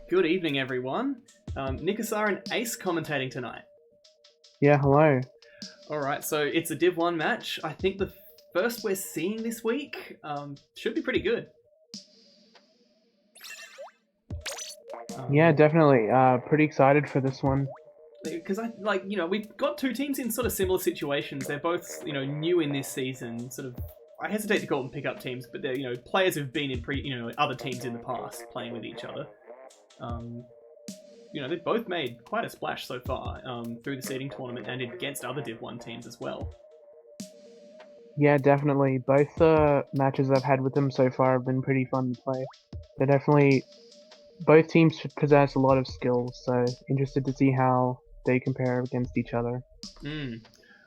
Good evening, everyone. Nicosar and AEST commentating tonight. Yeah, hello. Alright, so it's a Div 1 match. I think the first we're seeing this week should be pretty good. Yeah, definitely. Pretty excited for this one. Because we've got two teams in sort of similar situations. They're both, new in this season. Sort of, I hesitate to call them pickup teams, but they're, players who've been in other teams in the past playing with each other. They've both made quite a splash so far through the seeding tournament and against other Div 1 teams as well. Yeah, definitely. Both the matches I've had with them so far have been pretty fun to play. They're definitely... Both teams possess a lot of skills, so interested to see how they compare against each other.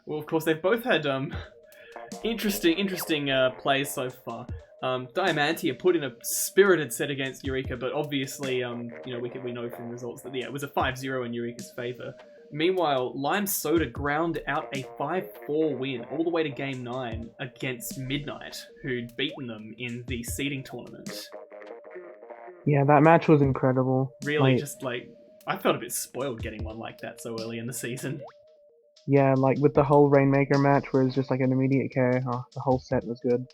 Well, of course, they've both had interesting plays so far. Diamantia put in a spirited set against Eureka, but obviously, we know from results that it was a 5-0 in Eureka's favour. Meanwhile, Lime Soda ground out a 5-4 win all the way to Game 9 against Midnight, who'd beaten them in the seeding tournament. Yeah, that match was incredible. Really, I felt a bit spoiled getting one like that so early in the season. Yeah, like with the whole Rainmaker match where it was just like an immediate KO, the whole set was good.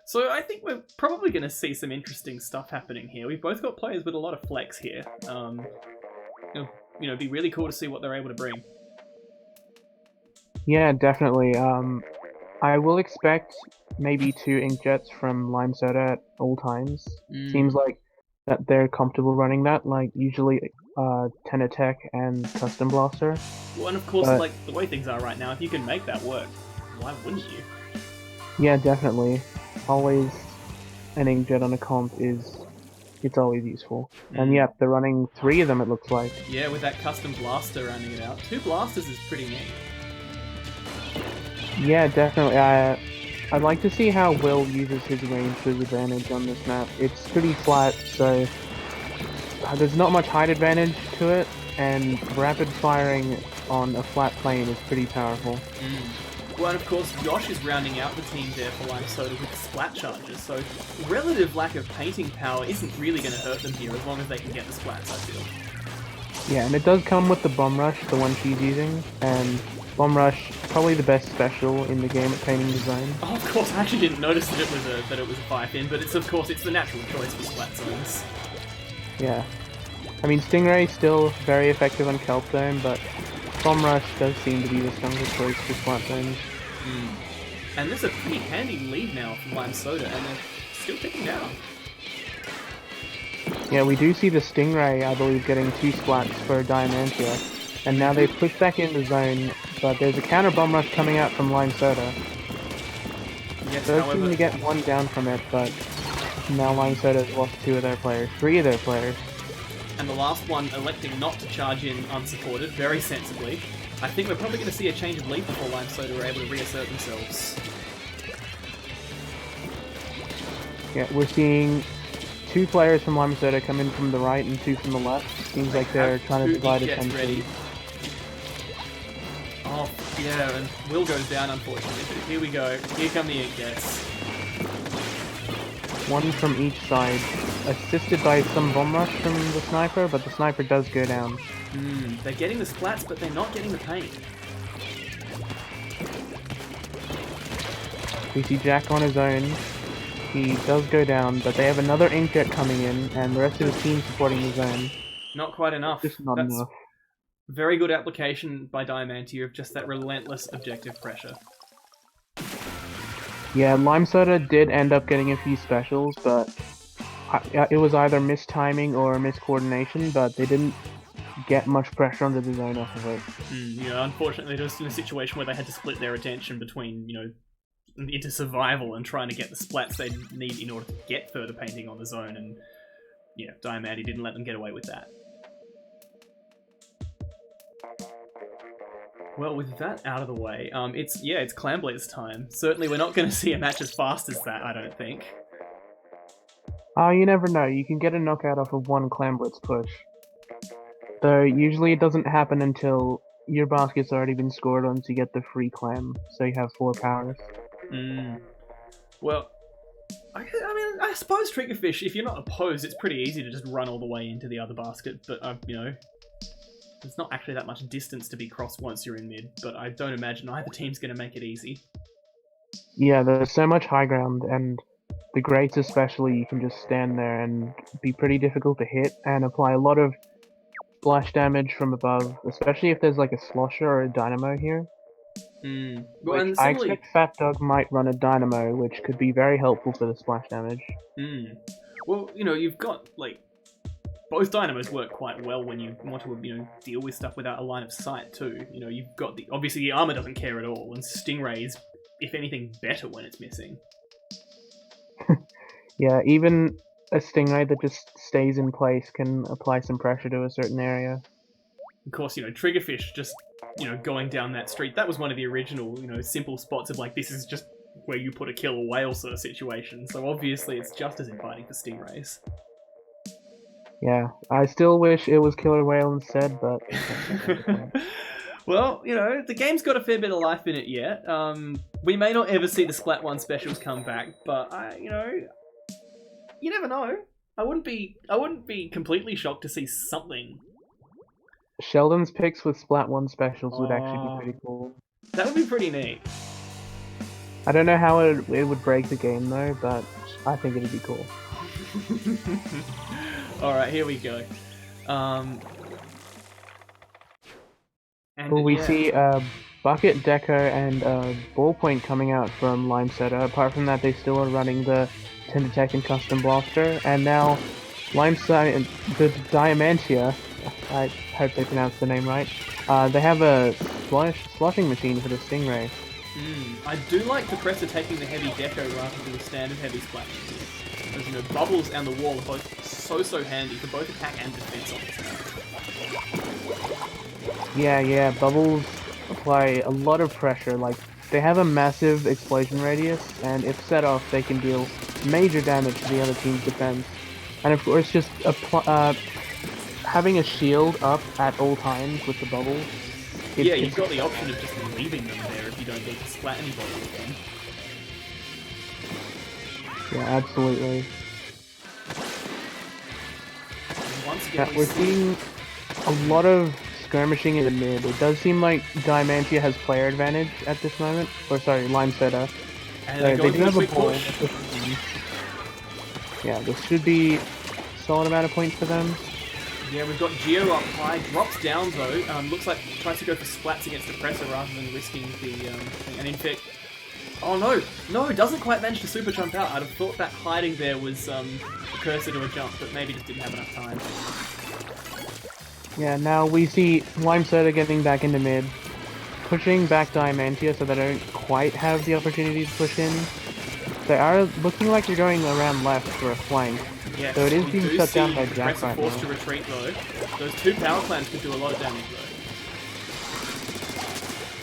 So I think we're probably going to see some interesting stuff happening here. We've both got players with a lot of flex here. It'd be really cool to see what they're able to bring. Yeah, definitely. I will expect maybe 2 inkjets from Lime Soda at all times. Seems like that they're comfortable running that, like usually Tenatech and Custom Blaster. Well, and of course, the way things are right now, if you can make that work, why wouldn't you? Yeah, definitely. Always an inkjet on a comp it's always useful. And yeah, they're running 3 of them, it looks like. Yeah, with that Custom Blaster rounding it out. 2 blasters is pretty neat. Yeah, definitely. I'd like to see how Will uses his range to his advantage on this map. It's pretty flat, so there's not much height advantage to it, and rapid firing on a flat plane is pretty powerful. Well, and of course, Josh is rounding out the team there for Lime Soda with splat charges, so relative lack of painting power isn't really going to hurt them here as long as they can get the splats, I feel. Yeah, and it does come with the Bomb Rush, the one she's using, and Bomb Rush, probably the best special in the game at painting the zone. Oh, of course, I actually didn't notice that it was a 5-in, but it's the natural choice for splat zones. Yeah. I mean, Stingray still very effective on Kelp Zone, but Bomb Rush does seem to be the stronger choice for splat zones. And there's a pretty handy lead now from Lime Soda, and they're still picking down. Yeah, we do see the Stingray, I believe, getting 2 splats for Diamantia. And now they've pushed back in the zone, but there's a counter Bomb Rush coming out from Lime Soda. Yes, They're seem to get 1 down from it, but now Lime Soda has lost 3 of their players. And the last one electing not to charge in unsupported, very sensibly. I think we're probably going to see a change of lead before Lime Soda are able to reassert themselves. Yeah, we're seeing 2 players from Lime Soda come in from the right and 2 from the left. Seems like they're trying to divide attention. Ready. Oh, yeah, and Will goes down, unfortunately, but here we go. Here come the inkjets. 1 from each side, assisted by some Bomb Rush from the Sniper, but the Sniper does go down. They're getting the splats, but they're not getting the paint. We see Jack on his own. He does go down, but they have another inkjet coming in, and the rest of the team supporting the zone. Not quite enough. Just not enough. Very good application by Diamantia of just that relentless objective pressure. Yeah, Lime Soda did end up getting a few specials, but it was either mistiming or miscoordination, but they didn't get much pressure onto the zone off of it. Unfortunately, they're just in a situation where they had to split their attention between, into survival and trying to get the splats they need in order to get further painting on the zone, and Diamantia didn't let them get away with that. Well, with that out of the way, it's Clan Blitz time. Certainly we're not going to see a match as fast as that, I don't think. You never know. You can get a knockout off of 1 Clan Blitz push. Though usually it doesn't happen until your basket's already been scored on to get the free clam, so you have 4 powers. Well, mean, I suppose Triggerfish, if you're not opposed, it's pretty easy to just run all the way into the other basket, but, you know, there's not actually that much distance to be crossed once you're in mid, but I don't imagine either team's going to make it easy. Yeah, there's so much high ground, and the grates especially, you can just stand there and be pretty difficult to hit, and apply a lot of splash damage from above, especially if there's like a slosher or a dynamo here. Well, Which and I similarly, expect Fat Dog might run a dynamo, which could be very helpful for the splash damage. well, you know, you've got, like, both dynamos work quite well when you want to, you know, deal with stuff without a line of sight too. You know, you've got obviously the armor doesn't care at all, and Stingray's, if anything, better when it's missing. Yeah, even a Stingray that just stays in place can apply some pressure to a certain area. Of course, you know, Triggerfish just, you know, going down that street, that was one of the original, you know, simple spots of like, this is just where you put a kill a whale sort of situation. So obviously it's just as inviting for Stingrays. Yeah, I still wish it was Killer Whale instead, but... Well, you know, the game's got a fair bit of life in it yet. We may not ever see the Splat 1 specials come back, but you know, you never know. I wouldn't be completely shocked to see something. Sheldon's picks with Splat 1 specials would actually be pretty cool. That would be pretty neat. I don't know how it would break the game though, but I think it'd be cool. Alright, here we go. Well, we see Bucket, Deco, and Ballpoint coming out from Lime Soda. Apart from that, they still are running the Tenditech and Custom Blaster, and now Lime Soda, the Diamantia, I hope they pronounced the name right, they have a sloshing machine for the Stingray. I do like the Presser taking the heavy Deco rather than the standard heavy Splat. Because, you know, Bubbles and the Wall are both so handy for both attack and defense on this map. Yeah, Bubbles apply a lot of pressure. Like, they have a massive explosion radius, and if set off, they can deal major damage to the other team's defense. And of course, just having a shield up at all times with the Bubbles. Yeah, you've got the option of just leaving them there if you don't need to splat anybody with them. Yeah, absolutely. Once again, we're seeing a lot of skirmishing in the mid. It does seem like Diamantia has player advantage at this moment. Or sorry, Lime Soda. And they do have a ball. push. Yeah, this should be a solid amount of points for them. Yeah, we've got Geo up high, drops down though. Looks like tries to go for splats against the Presser rather than risking the thing. And in fact, oh no, doesn't quite manage to super jump out. I'd have thought that hiding there was a cursor to a jump, but maybe just didn't have enough time. Yeah, now we see Lime Soda getting back into mid, pushing back Diamantia so they don't quite have the opportunity to push in. They are looking like they're going around left for a flank. Yes, so it is being shut down by Jack right now. Forced to retreat though. Those two power clams could do a lot of damage though.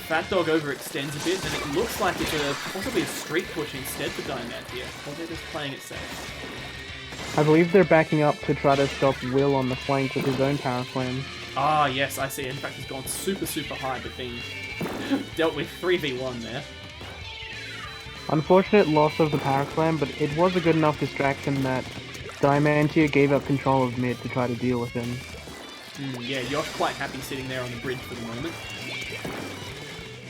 Fat Dog overextends a bit, and it looks like it's possibly a street push instead for Diamantia. Or they're just playing it safe. I believe they're backing up to try to stop Will on the flank with his own power clam. Ah, yes, I see. In fact, he's gone super high, but being dealt with 3v1 there. Unfortunate loss of the power clam, but it was a good enough distraction that Diamantia gave up control of mid to try to deal with him. Yeah, Yosh quite happy sitting there on the bridge for the moment.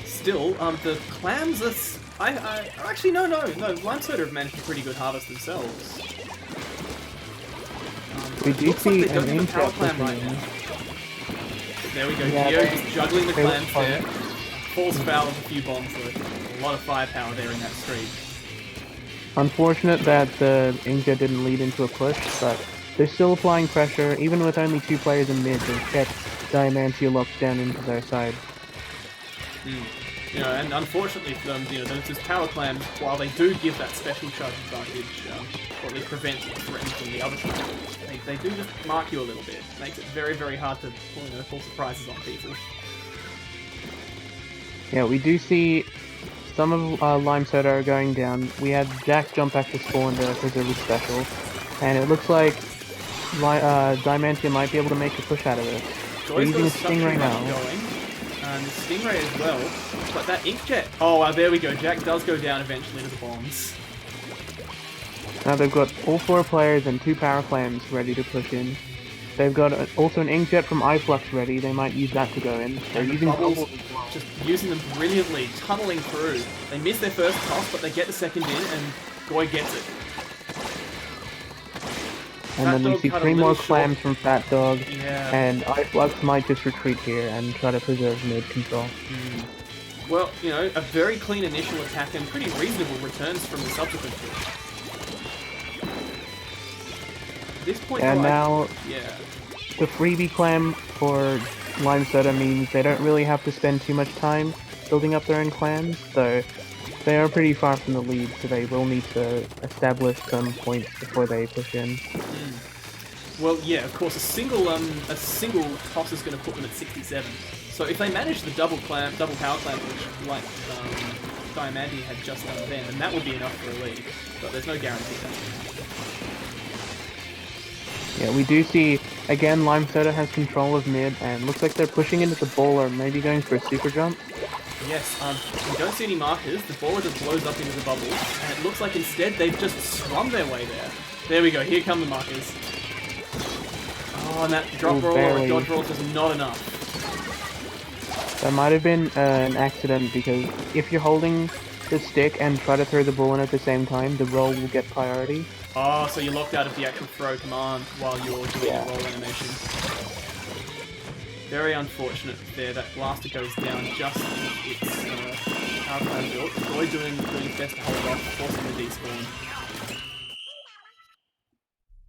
Still, the clams are... actually, no. Lime Soda have managed a pretty good harvest themselves. We do see like an power clam right now. There we go, Geo just juggling the clams there. Falls foul of a few bombs though. A lot of firepower there in that street. Unfortunate that the Inkjet didn't lead into a push, but they're still applying pressure, even with only 2 players in mid. They've kept Diamantia locked down into their side. You know, and unfortunately for them, you know, those power clams, while they do give that special charge advantage, or at least prevent threats from the other side, they do just mark you a little bit. It makes it very hard to pull surprises on people. Yeah, we do see some of Lime Soda are going down. We had Jack jump back to spawn to preserve his special, and it looks like Diamantia might be able to make a push out of it. They're using a Stingray now. And the Stingray as well, but that Inkjet... Oh, there we go. Jack does go down eventually to the bombs. Now they've got all 4 players and 2 power clams ready to push in. They've got also an inkjet from iFlux ready. They might use that to go in. They're And the using bubbles, just using them brilliantly, tunneling through. They miss their first toss, but they get the second in, and Goy gets it. And then we see 3 more clams from Fat Dog. Yeah. And iFlux might just retreat here and try to preserve mid control. Well, you know, a very clean initial attack and pretty reasonable returns from the subsequent push. At this point, And though, now, yeah. the freebie clam for Lime Soda means they don't really have to spend too much time building up their own clams, so they are pretty far from the lead, so they will need to establish some points before they push in. Well, yeah, of course, a single toss is going to put them at 67. So if they manage the double power clam, which like Diamantia had just done then that would be enough for a lead. But there's no guarantee that. Yeah, we do see, again, Lime Soda has control of mid, and looks like they're pushing into the baller, maybe going for a super jump. Yes, we don't see any markers, the baller just blows up into the bubbles, and it looks like instead they've just swum their way there. There we go, here come the markers. Oh, and that drop roll or dodge roll is just not enough. That might have been an accident, because if you're holding the stick and try to throw the ball in at the same time, the roll will get priority. Oh, so you're locked out of the actual throw command while you're doing the roll animation. Very unfortunate there. That blaster goes down just as its power clam built. Goy doing his best to hold off, forcing the despawn.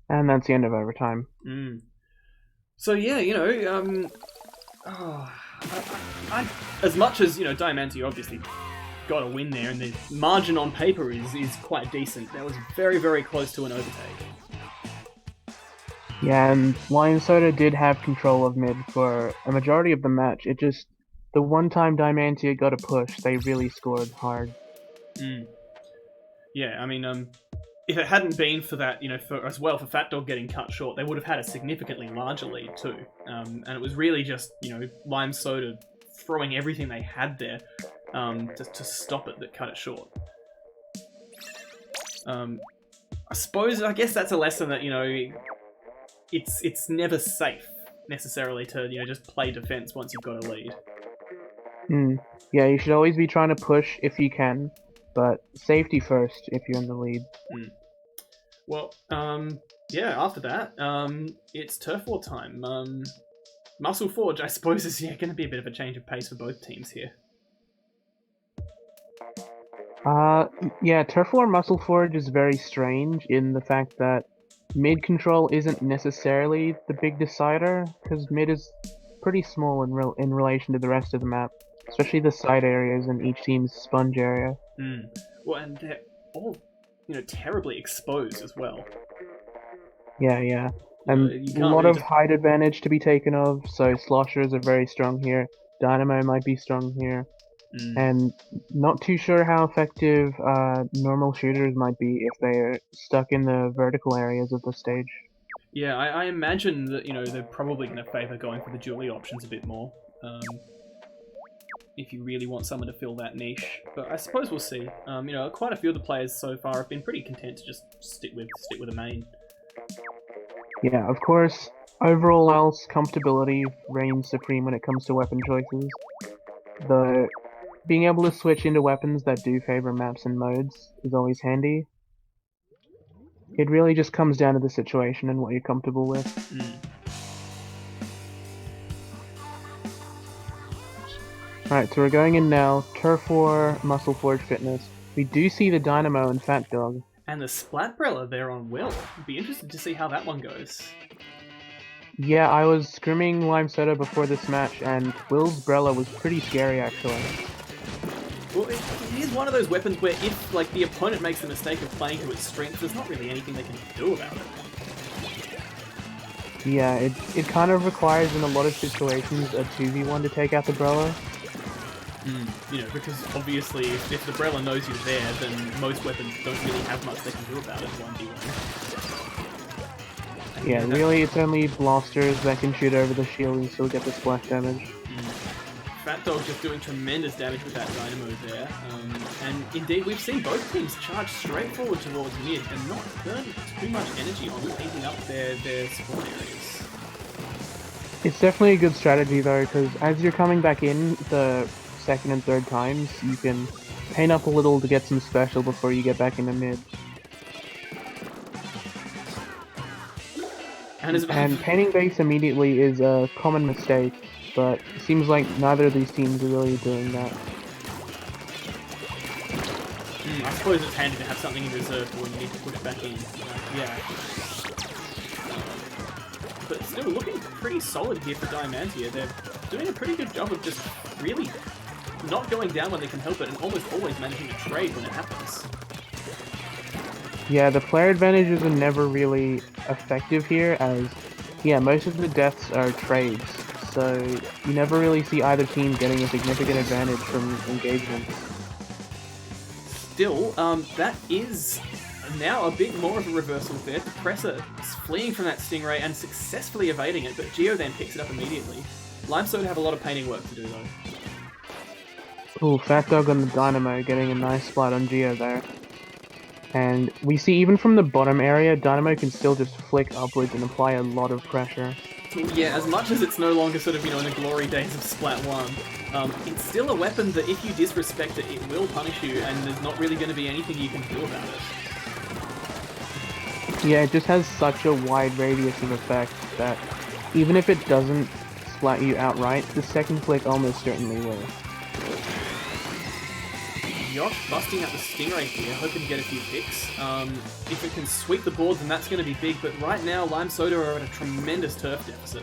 And that's the end of overtime. So yeah, you know, as much as, you know, Diamantia obviously got a win there, and the margin on paper is quite decent. That was very, very close to an overtake. Yeah, and Lime Soda did have control of mid for a majority of the match. It just, the one time Diamantia got a push, they really scored hard. Yeah, I mean, if it hadn't been for that, you know, for Fat Dog getting cut short, they would have had a significantly larger lead too. And it was really just, you know, Lime Soda throwing everything they had there to stop it that cut it short. I guess that's a lesson that, you know, it's never safe necessarily to, you know, just play defense once you've got a lead. Yeah, you should always be trying to push if you can, but safety first if you're in the lead. Well, yeah, after that, it's turf war time. Muscle Forge, I suppose, is going to be a bit of a change of pace for both teams here. Yeah, Turf War Muscle Forge is very strange in the fact that mid control isn't necessarily the big decider, because mid is pretty small in relation to the rest of the map, especially the side areas in each team's sponge area. Well, and they're all, you know, terribly exposed as well. Yeah. And a lot of height advantage to be taken of, so sloshers are very strong here. Dynamo might be strong here. And not too sure how effective normal shooters might be if they're stuck in the vertical areas of the stage. Yeah, I imagine that, you know, they're probably going to favour going for the Julie options a bit more. If you really want someone to fill that niche. But I suppose we'll see. You know, quite a few of the players so far have been pretty content to just stick with a main. Yeah, of course, overall else comfortability reigns supreme when it comes to weapon choices. Being able to switch into weapons that do favor maps and modes is always handy. It really just comes down to the situation and what you're comfortable with. Alright, so we're going in now. Turf War, Muscle Forge Fitness. We do see the Dynamo and Fat Dog. And the Splatbrella there on Will. I'd be interested to see how that one goes. Yeah, I was scrimming Lime Soda before this match, and Will's Brella was pretty scary, actually. Well, it is one of those weapons where if, like, the opponent makes the mistake of playing to its strength, there's not really anything they can do about it. Yeah, it kind of requires, in a lot of situations, a 2v1 to take out the Brella. You know, because obviously if the Brella knows you're there, then most weapons don't really have much they can do about it 1v1. Yeah, really it's only blasters that can shoot over the shield and still get the splash damage. Fat Dog just doing tremendous damage with that Dynamo there. And indeed, we've seen both teams charge straight forward towards mid and not burn too much energy on heating up their spawn areas. It's definitely a good strategy though, because as you're coming back in the second and third times, you can paint up a little to get some special before you get back into mid. And painting base immediately is a common mistake, but it seems like neither of these teams are really doing that. I suppose it's handy to have something in reserve for when you need to push back in. Yeah. But still looking pretty solid here for Diamantia. They're doing a pretty good job of just really not going down when they can help it and almost always managing to trade when it happens. Yeah, the player advantages are never really effective here as, yeah, most of the deaths are trades, so you never really see either team getting a significant advantage from engagement. Still, that is now a bit more of a reversal there. Depressor fleeing from that Stingray and successfully evading it, but Geo then picks it up immediately. Lime Soda have a lot of painting work to do though. Ooh, Fat Dog on the Dynamo getting a nice splat on Geo there. And we see even from the bottom area, Dynamo can still just flick upwards and apply a lot of pressure. Yeah, as much as it's no longer sort of, in the glory days of Splat 1, it's still a weapon that if you disrespect it, it will punish you, and there's not really going to be anything you can do about it. Yeah, it just has such a wide radius of effect that even if it doesn't splat you outright, the second flick almost certainly will. Yosh busting out the Stingray here, hoping to get a few picks. If it can sweep the board, then that's going to be big, but right now, Lime Soda are at a tremendous turf deficit.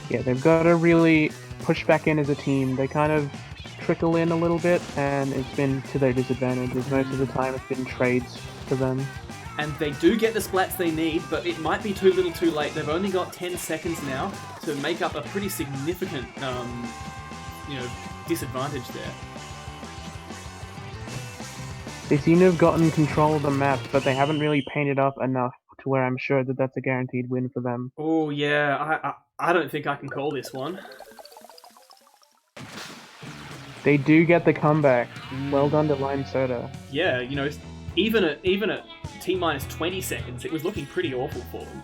Yeah, they've got to really push back in as a team. They kind of trickle in a little bit, and it's been to their disadvantage, as most of the time it's been trades for them. And they do get the splats they need, but it might be too little too late. They've only got 10 seconds now to make up a pretty significant, disadvantage there. They seem to have gotten control of the map, but they haven't really painted up enough to where I'm sure that that's a guaranteed win for them. Oh yeah, I don't think I can call this one. They do get the comeback. Well done to Lime Soda. Yeah, even at T-minus 20 seconds, it was looking pretty awful for them.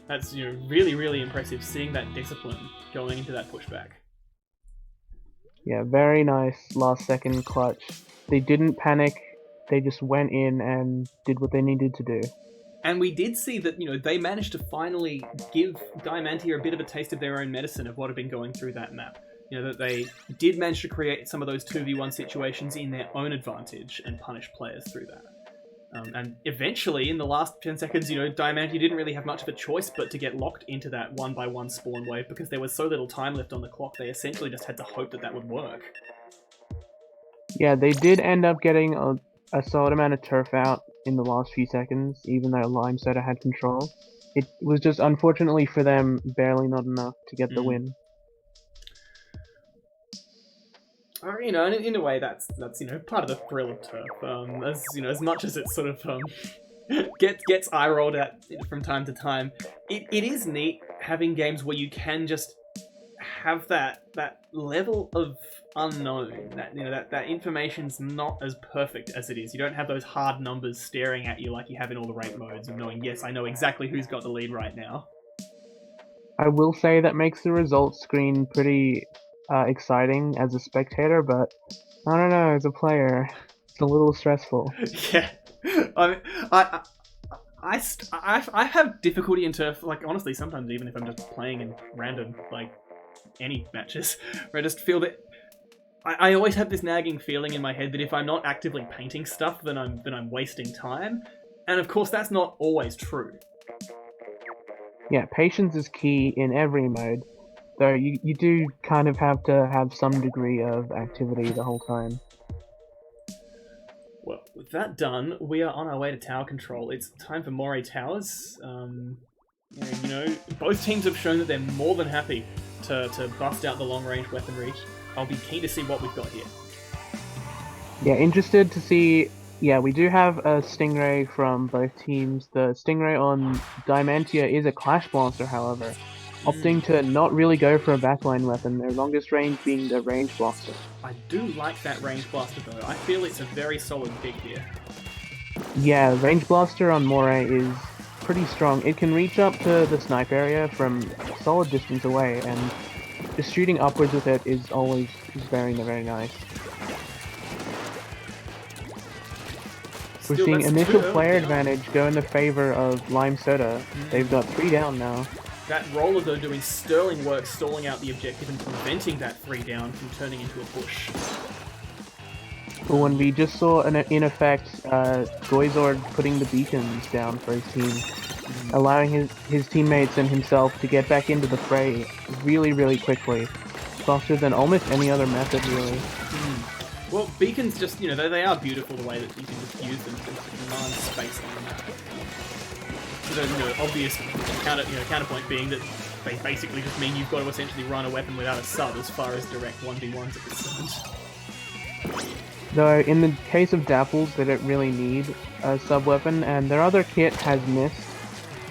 That's really, really impressive seeing that discipline going into that pushback. Yeah, very nice last second clutch. They didn't panic, they just went in and did what they needed to do. And we did see that, they managed to finally give Diamantia a bit of a taste of their own medicine of what had been going through that map. That they did manage to create some of those 2v1 situations in their own advantage and punish players through that. And eventually, in the last 10 seconds, Diamantia didn't really have much of a choice but to get locked into that 1x1 spawn wave because there was so little time left on the clock, they essentially just had to hope that that would work. Yeah, they did end up getting a solid amount of turf out in the last few seconds, even though Lime Soda had control. It was just, unfortunately for them, barely not enough to get the win. In a way, that's part of the thrill of turf. As much as it sort of gets eye rolled at from time to time, it is neat having games where you can just have that level of unknown. That information's not as perfect as it is. You don't have those hard numbers staring at you like you have in all the ranked modes of knowing, yes, I know exactly who's got the lead right now. I will say that makes the results screen pretty exciting as a spectator, but I don't know, as a player, it's a little stressful. Yeah, I have difficulty in turf. Like honestly, sometimes even if I'm just playing in random any matches, where I just feel that I always have this nagging feeling in my head that if I'm not actively painting stuff, then I'm wasting time, and of course that's not always true. Yeah, patience is key in every mode. So you do kind of have to have some degree of activity the whole time. Well, with that done, we are on our way to tower control. It's time for Moray Towers. Both teams have shown that they're more than happy to bust out the long-range weaponry. I'll be keen to see what we've got here. Yeah, interested to see... Yeah, we do have a Stingray from both teams. The Stingray on Diamantia is a Clash Blaster, however. opting to not really go for a backline weapon, their longest range being the range blaster. I do like that range blaster though. I feel it's a very solid pick here. Yeah, range blaster on Moray is pretty strong. It can reach up to the snipe area from a solid distance away, and just shooting upwards with it is always very, very nice. We're seeing initial player advantage go in the favor of Lime Soda. They've got 3 down now. That roller though doing sterling work, stalling out the objective and preventing that 3 down from turning into a push. But when we just saw, in effect, Goizord putting the beacons down for his team, allowing his teammates and himself to get back into the fray really, really quickly. Faster than almost any other method, really. Well, beacons just, you know, they are beautiful the way that you can just use them to command space on the map. So, you know, obvious counterpoint being that they basically just mean you've got to essentially run a weapon without a sub as far as direct 1v1s are concerned. Though, in the case of Dapples, they don't really need a sub weapon, and their other kit has missed,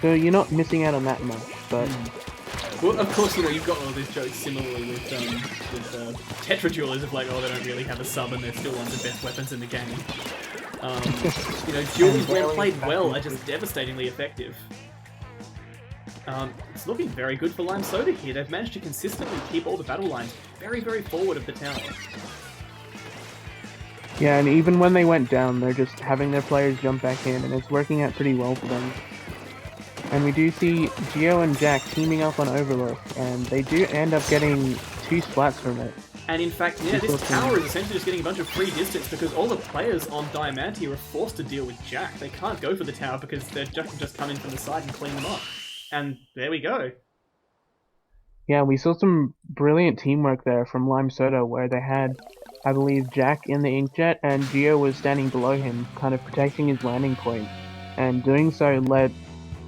so you're not missing out on that much, but... Well, of course, you know, you've got all these jokes similarly with Tetra Duelers of like, oh, they don't really have a sub and they're still one of the best weapons in the game. You know, duels when played well are just devastatingly effective. It's looking very good for Lime Soda here. They've managed to consistently keep all the battle lines very, very forward of the tower. Yeah, and even when they went down, they're just having their players jump back in, and it's working out pretty well for them. And we do see Geo and Jack teaming up on Overlook, and they do end up getting 2 splats from it. And in fact, yeah, this tower is essentially just getting a bunch of free distance because all the players on Diamantia are forced to deal with Jack. They can't go for the tower because they're just come in from the side and clean them up. And there we go. Yeah, we saw some brilliant teamwork there from Lime Soda, where they had, I believe, Jack in the inkjet, and Geo was standing below him, kind of protecting his landing point. And doing so let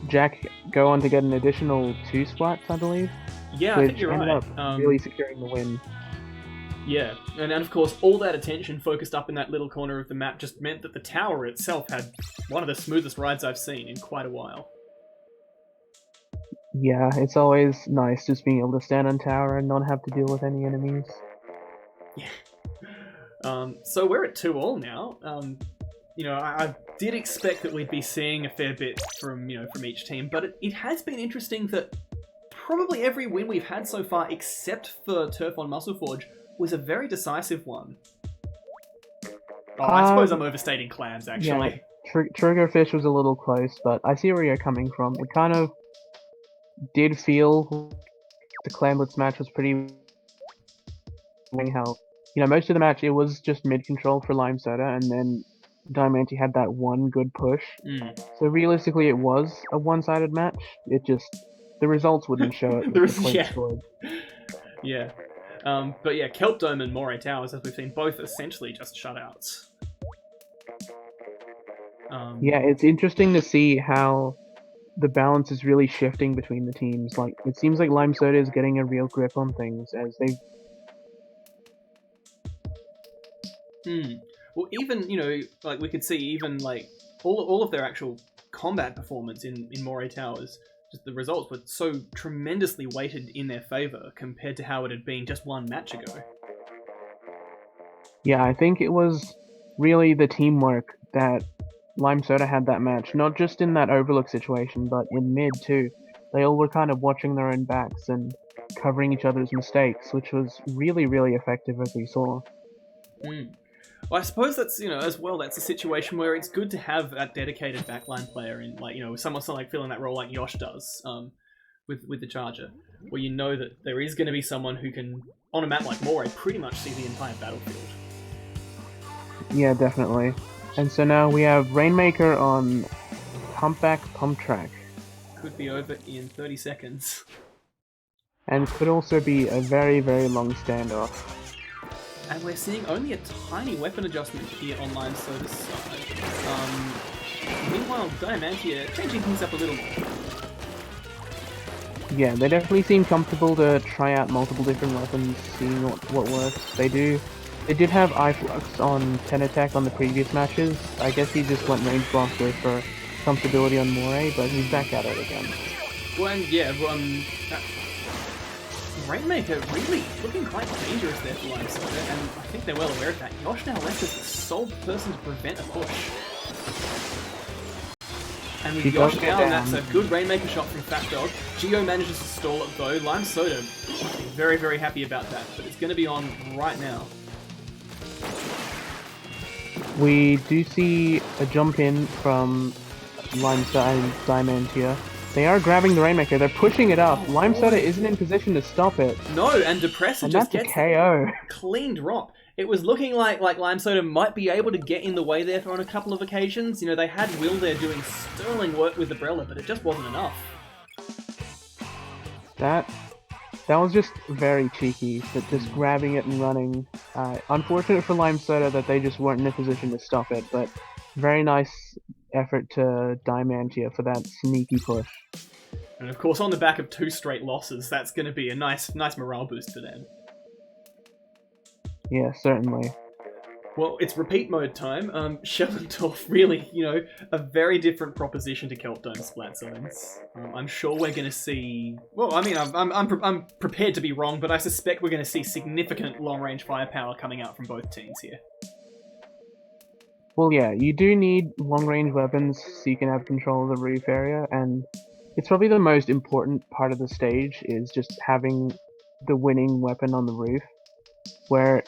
Jack go on to get an additional 2 splats, I believe. Yeah, I think you're right. Really securing the win. Yeah, and of course, all that attention focused up in that little corner of the map just meant that the tower itself had one of the smoothest rides I've seen in quite a while. Yeah, it's always nice just being able to stand on tower and not have to deal with any enemies. Yeah. So we're at 2-2 now. You know, I did expect that we'd be seeing a fair bit from each team, but it has been interesting that probably every win we've had so far, except for Turf on Muscleforge, was a very decisive one. Oh, I suppose I'm overstating clams, actually. Yeah, Triggerfish was a little close, but I see where you're coming from. It kind of did feel the Clamblitz match was pretty... how, you know, most of the match it was just mid-control for Lime Soda, and then Diamantia had that one good push. So realistically it was a one-sided match. It just... the results wouldn't show it. Yeah. But yeah, Kelp Dome and Moray Towers, as we've seen, both essentially just shutouts. Yeah, it's interesting to see how the balance is really shifting between the teams. Like, it seems like Lime Soda is getting a real grip on things as they... Well, even, you know, like we could see even like all of their actual combat performance in Moray Towers, just the results were so tremendously weighted in their favor compared to how it had been just one match ago. Yeah, I think it was really the teamwork that Lime Soda had that match, not just in that Overlook situation, but in mid too. They all were kind of watching their own backs and covering each other's mistakes, which was really, really effective as we saw. Well, I suppose that's, you know, as well, that's a situation where it's good to have that dedicated backline player in, like, you know, someone like filling that role like Yosh does, with the Charger, where you know that there is going to be someone who can, on a map like Moray, pretty much see the entire battlefield. Yeah, definitely. And so now we have Rainmaker on Humpback Pump Track. Could be over in 30 seconds. And could also be a very, very long standoff. And we're seeing only a tiny weapon adjustment here on Lime Soda's side. Meanwhile, Diamantia changing things up a little more. Yeah, they definitely seem comfortable to try out multiple different weapons, seeing what works. They did have iFlux on 10 attack on the previous matches. I guess he just went range blaster for comfortability on Moray, but he's back at it again. Well, and yeah, Rainmaker really looking quite dangerous there for Lime Soda, and I think they're well aware of that. Yosh now left as the sole person to prevent a push. And with Yosh down, that's a good Rainmaker shot from Fat Dog. Geo manages to stall it though. Lime Soda, very, very happy about that, but it's going to be on right now. We do see a jump in from Lime Soda and Diamantia. They are grabbing the Rainmaker, they're pushing it up. Lime Soda isn't in position to stop it. No, and Depressor just gets a KO. Clean drop. It was looking like Lime Soda might be able to get in the way there on a couple of occasions. You know, they had Will there doing sterling work with the Umbrella, but it just wasn't enough. That was just very cheeky, but just grabbing it and running. Unfortunate for Lime Soda that they just weren't in a position to stop it, but very nice effort to Diamantia for that sneaky push. And of course, on the back of 2 straight losses, that's going to be a nice morale boost for them. Yeah, certainly. Well, it's repeat mode time. Schellendorf really, you know, a very different proposition to Kelp Dome Splat Zones. I'm sure we're going to see... Well, I mean, I'm prepared to be wrong, but I suspect we're going to see significant long-range firepower coming out from both teams here. Well, yeah, you do need long-range weapons so you can have control of the roof area, and it's probably the most important part of the stage, is just having the winning weapon on the roof, where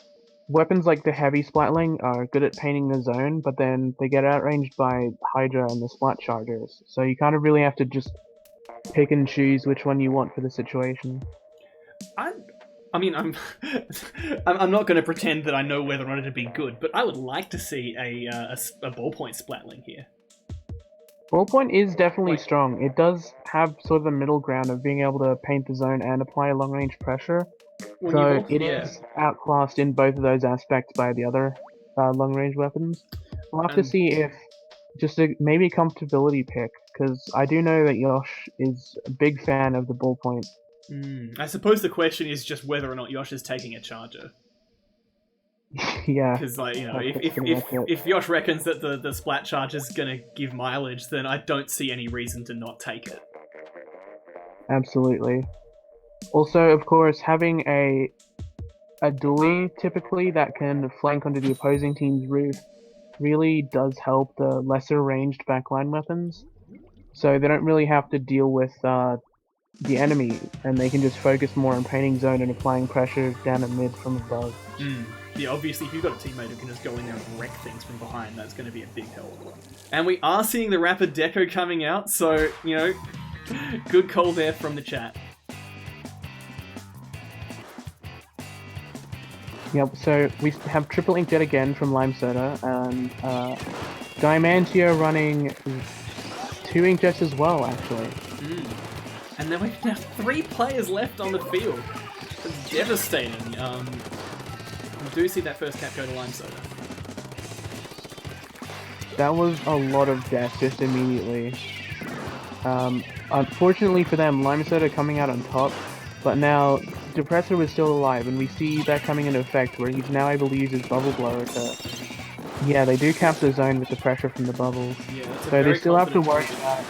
weapons like the heavy Splatling are good at painting the zone, but then they get outranged by Hydra and the Splat Chargers, so you kind of really have to just pick and choose which one you want for the situation. I mean, I'm not going to pretend that I know whether or not it'd be good, but I would like to see a ballpoint Splatling here. Ballpoint is definitely strong. It does have sort of the middle ground of being able to paint the zone and apply long-range pressure. So it is outclassed in both of those aspects by the other long-range weapons. We'll have to see if just maybe a comfortability pick, because I do know that Yosh is a big fan of the ballpoint. I suppose the question is just whether or not Yosh is taking a charger. Yeah. Because, like, you know, if Yosh reckons that the Splat Charge is going to give mileage, then I don't see any reason to not take it. Absolutely. Also, of course, having a dually, typically, that can flank onto the opposing team's roof really does help the lesser ranged backline weapons. So they don't really have to deal with the enemy, and they can just focus more on painting zone and applying pressure down at mid from above. Yeah, obviously, if you've got a teammate who can just go in there and wreck things from behind, that's going to be a big help. And we are seeing the Rapid Deco coming out, so, you know, good call there from the chat. Yep, so we have Triple Inkjet again from Lime Soda, and Diamantia running 2 Inkjets as well, actually. And then we have 3 players left on the field. It's devastating. We do see that first cap go to Lime Soda. That was a lot of death just immediately. Unfortunately for them, Lime Soda coming out on top, but now Depressor was still alive, and we see that coming into effect where he's now able to use his bubble blower to... Yeah, they do cap the zone with the pressure from the bubbles. Yeah, so they still have to worry about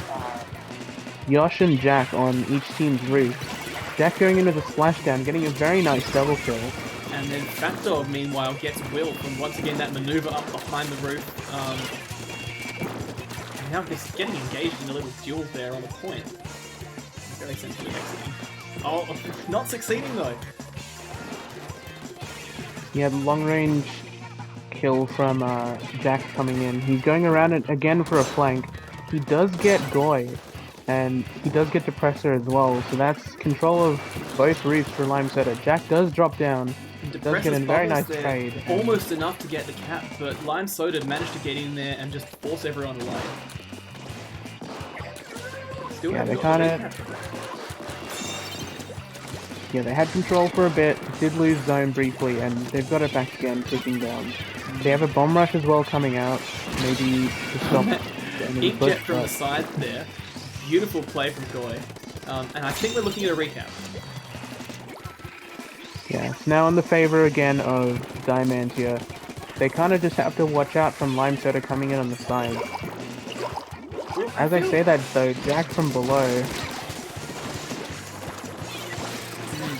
Yosh and Jack on each team's roof. Jack going in with a splashdown, getting a very nice double kill. And then Fat Dog, meanwhile, gets Will from once again that maneuver up behind the roof. And now he's getting engaged in a little duel there on the point. Very sensitive exiting. Oh, not succeeding though. Yeah, the long range kill from Jack coming in. He's going around it again for a flank. He does get Goy, and he does get Depressor as well, so that's control of both roofs for Lime Soda. Jack does drop down. Does get a very nice trade. Almost enough to get the cap, but Lime Soda managed to get in there and just force everyone away. Still yeah, they kind of... Yeah, they had control for a bit, did lose zone briefly, and they've got it back again, ticking down. They have a bomb rush as well coming out, maybe to stop... Inkjet from the side there. Beautiful play from Goy. And I think we're looking at a recap. Yeah, it's now in the favor again of Diamantia. They kind of just have to watch out from Lime Soda coming in on the side. As I say that though, Jack from below...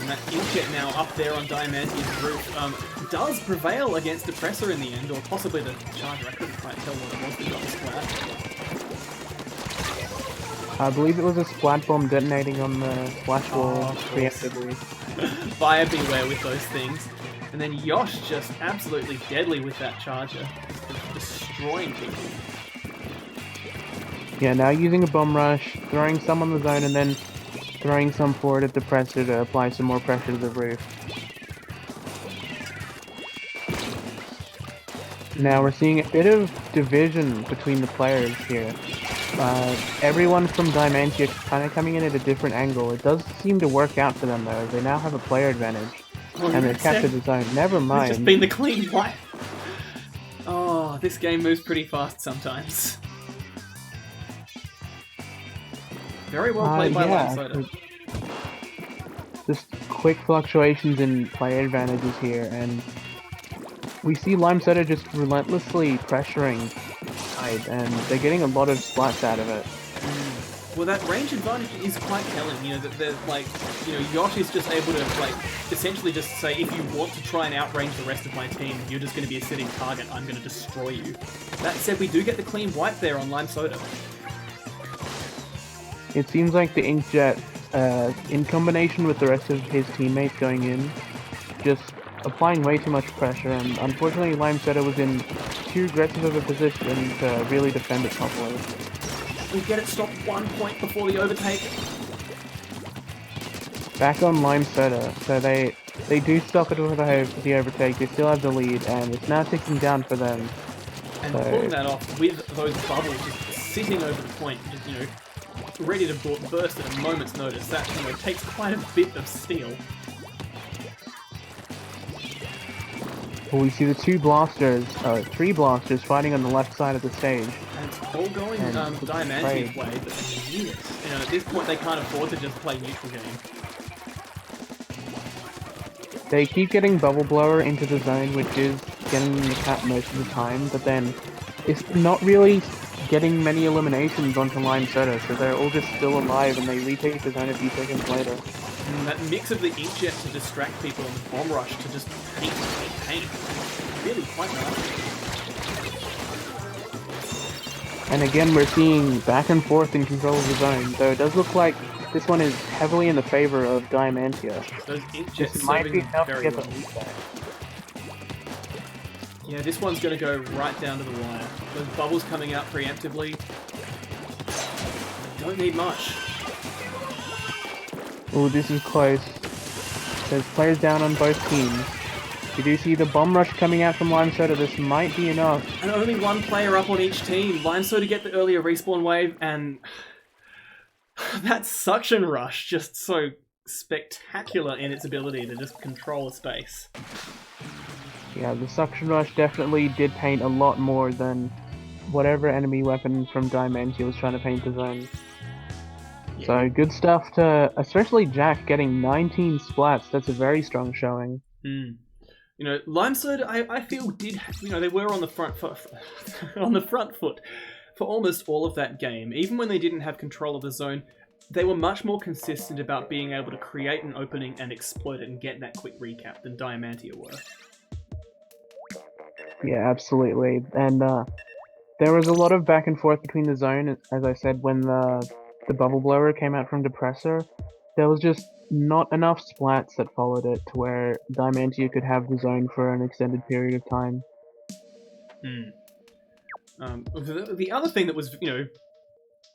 and that inkjet now up there on Diamantia's roof does prevail against Depressor in the end, or possibly the Charger. I couldn't quite tell what it was that got the splat. I believe it was a splat bomb detonating on the splash wall preemptively. Buyer beware with those things. And then Yosh just absolutely deadly with that Charger. Destroying people. Yeah, now using a bomb rush, throwing some on the zone, and then throwing some forward at the Depressor to apply some more pressure to the roof. Now we're seeing a bit of division between the players here. Everyone from Diamantia is kind of coming in at a different angle. It does seem to work out for them though. They now have a player advantage. And they've captured the zone. Never mind. It's just been the clean wipe. Oh, this game moves pretty fast sometimes. Very well played by Lime Soda. Just quick fluctuations in player advantages here, and we see Lime Soda just relentlessly pressuring Tide, and they're getting a lot of splats out of it. Well, that range advantage is quite telling, you know, that they're like, you know, Yosh is just able to, like, essentially just say, if you want to try and outrange the rest of my team, you're just going to be a sitting target, I'm going to destroy you. That said, we do get the clean wipe there on Lime Soda. It seems like the Inkjet, in combination with the rest of his teammates going in, just applying way too much pressure, and unfortunately Lime Soda was in too aggressive of a position to really defend it properly. We get it stopped 1 point before the overtake. Back on Lime Soda, so they do stop it with the overtake, they still have the lead, and it's now ticking down for them. And pulling that off with those bubbles just sitting over the point, just, you know, ready to burst at a moment's notice. That, you know, takes quite a bit of steel. Well, we see the three blasters fighting on the left side of the stage. And it's all going Diamantia's way, but you know, at this point they can't afford to just play neutral game. They keep getting Bubble Blower into the zone, which is getting the cap most of the time, but then it's not really getting many eliminations onto Lime Soda, so they're all just still alive and they retake the zone a few seconds later. And that mix of the inkjet to distract people and the bomb rush to just paint. Really quite nice. And again, we're seeing back and forth in control of the zone, though it does look like this one is heavily in the favor of Diamantia. Those inkjets this might be enough very to get well. the lead back. Yeah, this one's going to go right down to the wire. Those bubbles coming out preemptively. Don't need much. Oh, this is close. There's players down on both teams. You do see the bomb rush coming out from Lime Soda. This might be enough. And only one player up on each team. Lime Soda get the earlier respawn wave, and that suction rush just so spectacular in its ability to just control a space. Yeah, the suction rush definitely did paint a lot more than whatever enemy weapon from Diamantia was trying to paint the zone. Yeah. So good stuff to, especially Jack getting 19 splats. That's a very strong showing. You know, Lime Soda, I feel did, you know, they were on the front foot, on the front foot for almost all of that game. Even when they didn't have control of the zone, they were much more consistent about being able to create an opening and exploit it and get that quick recap than Diamantia were. Yeah, absolutely. And there was a lot of back and forth between the zone, as I said, when the bubble blower came out from Depressor. There was just not enough splats that followed it to where Diamantia could have the zone for an extended period of time. The other thing that was, you know,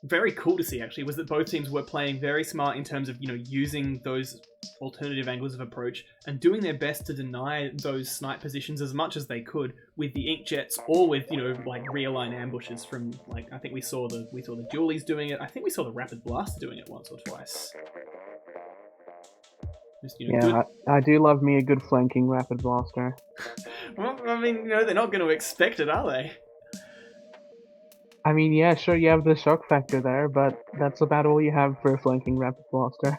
very cool to see actually was that both teams were playing very smart in terms of, you know, using those alternative angles of approach and doing their best to deny those snipe positions as much as they could with the inkjets or with, you know, like realign ambushes from, like, I think we saw the Julies doing it. I think we saw the Rapid Blaster doing it once or twice. Just, you know, yeah, I do love me a good flanking Rapid Blaster. Well, I mean, you know, they're not going to expect it, are they? I mean, yeah, sure, you have the shock factor there, but that's about all you have for a flanking Rapid Blaster.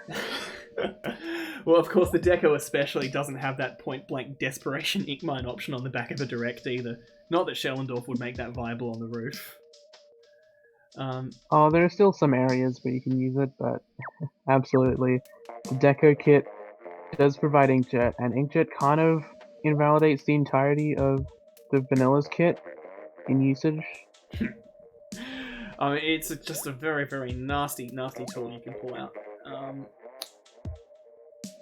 Well, of course, the Deco especially doesn't have that point-blank desperation ink mine option on the back of a direct either. Not that Schellendorf would make that viable on the roof. Oh, there are still some areas where you can use it, but absolutely. The Deco kit does provide Inkjet, and Inkjet kind of invalidates the entirety of the Vanilla's kit in usage. It's just a very, very nasty, nasty tool you can pull out.